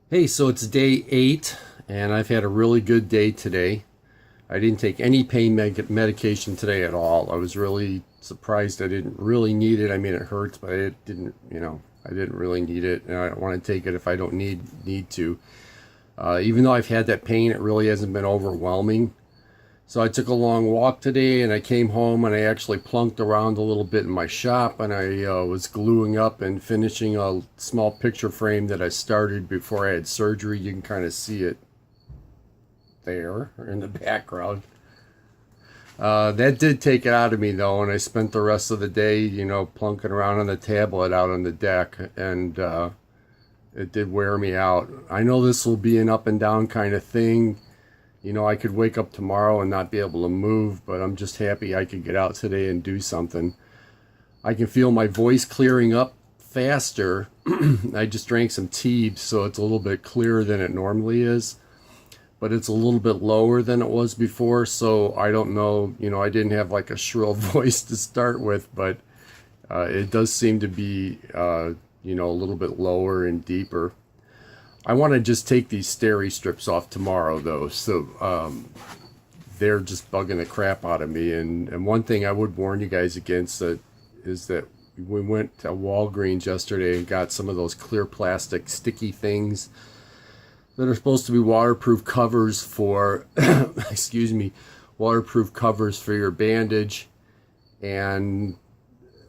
Hey, so it's day 8, and I've had a really good day today. I didn't take any medication today at all. I was really surprised I didn't really need it. I mean, it hurts, but it didn't, I didn't really need it, and I don't want to take it if I don't need to. Even though I've had that pain, it really hasn't been overwhelming. So I took a long walk today and I came home and I actually plunked around a little bit in my shop and I was gluing up and finishing a small picture frame that I started before I had surgery. You can kind of see it there in the background. That did take it out of me though, and I spent the rest of the day, plunking around on the tablet out on the deck, and it did wear me out. I know this will be an up and down kind of thing. I could wake up tomorrow and not be able to move, but I'm just happy I could get out today and do something. I can feel my voice clearing up faster. I just drank some tea, so it's a little bit clearer than it normally is, but it's a little bit lower than it was before, so I don't know. I didn't have like a shrill voice to start with, but it does seem to be, a little bit lower and deeper. I want to just take these steri strips off tomorrow, though, so they're just bugging the crap out of me. And one thing I would warn you guys against is that we went to Walgreens yesterday and got some of those clear plastic sticky things that are supposed to be waterproof covers for, excuse me, waterproof covers for your bandage. And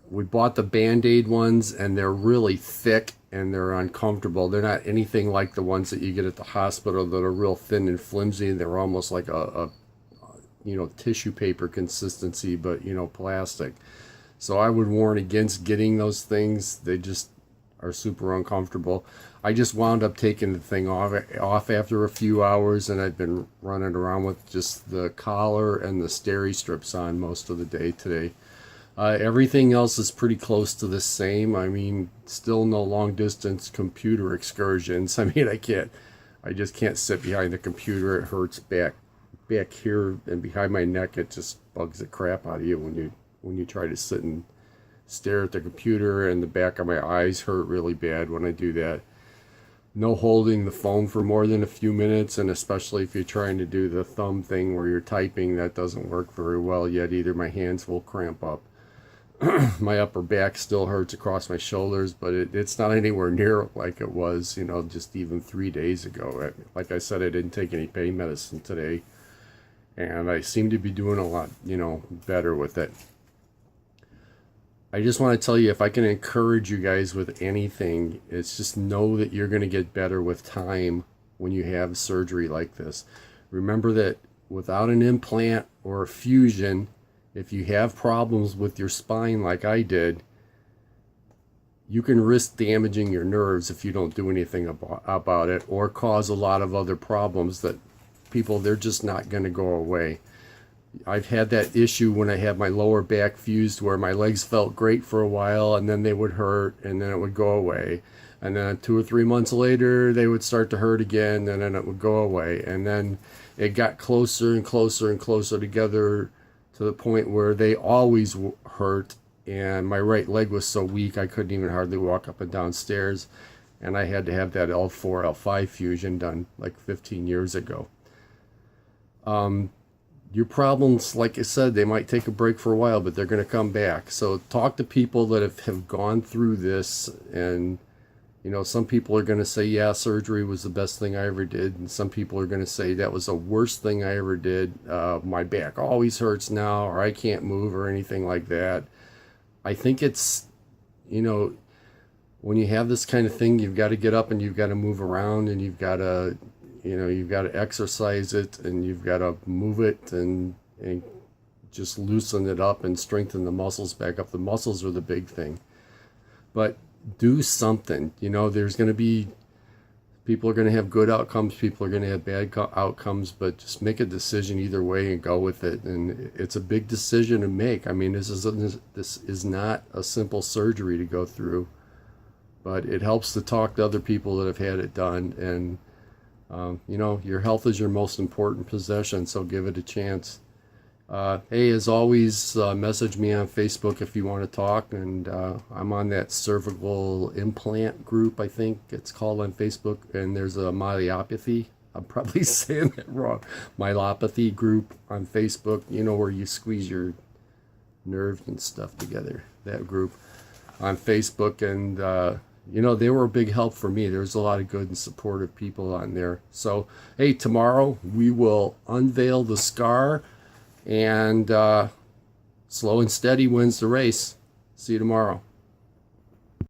we bought the Band-Aid ones, and they're really thick and they're uncomfortable. They're not anything like the ones that you get at the hospital that are real thin and flimsy. They're almost like a tissue paper consistency, but plastic. So I would warn against getting those things. They just are super uncomfortable. I just wound up taking the thing off after a few hours, and I've been running around with just the collar and the steri strips on most of the day today. Everything else is pretty close to the same. I mean, still no long distance computer excursions. I mean, I just can't sit behind the computer. It hurts back here and behind my neck. It just bugs the crap out of you when you try to sit and stare at the computer, and the back of my eyes hurt really bad when I do that. No holding the phone for more than a few minutes, and especially if you're trying to do the thumb thing where you're typing, that doesn't work very well yet either. My hands will cramp up. My upper back still hurts across my shoulders, but it's not anywhere near like it was, just even 3 days ago. Like I said, I didn't take any pain medicine today, and I seem to be doing a lot, better with it. I just want to tell you, if I can encourage you guys with anything, it's just know that you're going to get better with time when you have surgery like this. Remember that without an implant or a fusion, if you have problems with your spine like I did, you can risk damaging your nerves if you don't do anything about it, or cause a lot of other problems that they're just not going to go away. I've had that issue when I had my lower back fused, where my legs felt great for a while and then they would hurt and then it would go away. And then 2 or 3 months later, they would start to hurt again and then it would go away. And then it got closer and closer and closer together to the point where they always hurt, and my right leg was so weak I couldn't even hardly walk up and down stairs, and I had to have that L4 L5 fusion done like 15 years ago. Your problems, like I said, they might take a break for a while, but they're going to come back. So talk to people that have gone through this, and some people are going to say, yeah, surgery was the best thing I ever did. And some people are going to say that was the worst thing I ever did. My back always hurts now, or I can't move, or anything like that. I think it's, when you have this kind of thing, you've got to get up and you've got to move around, and you've got to, you've got to exercise it, and you've got to move it and just loosen it up and strengthen the muscles back up. The muscles are the big thing. But do something. There's going to be, people are going to have good outcomes, people are going to have bad outcomes, but just make a decision either way and go with it. And it's a big decision to make. I mean, this is not a simple surgery to go through, but it helps to talk to other people that have had it done. And your health is your most important possession, so give it a chance. Hey, as always, message me on Facebook if you want to talk. And I'm on that cervical implant group, I think it's called on Facebook. And there's a myelopathy. I'm probably saying that wrong. Myelopathy group on Facebook, you know, where you squeeze your nerves and stuff together. That group on Facebook. And, you know, they were a big help for me. There's a lot of good and supportive people on there. So, hey, tomorrow we will unveil the scar. And slow and steady wins the race. See you tomorrow.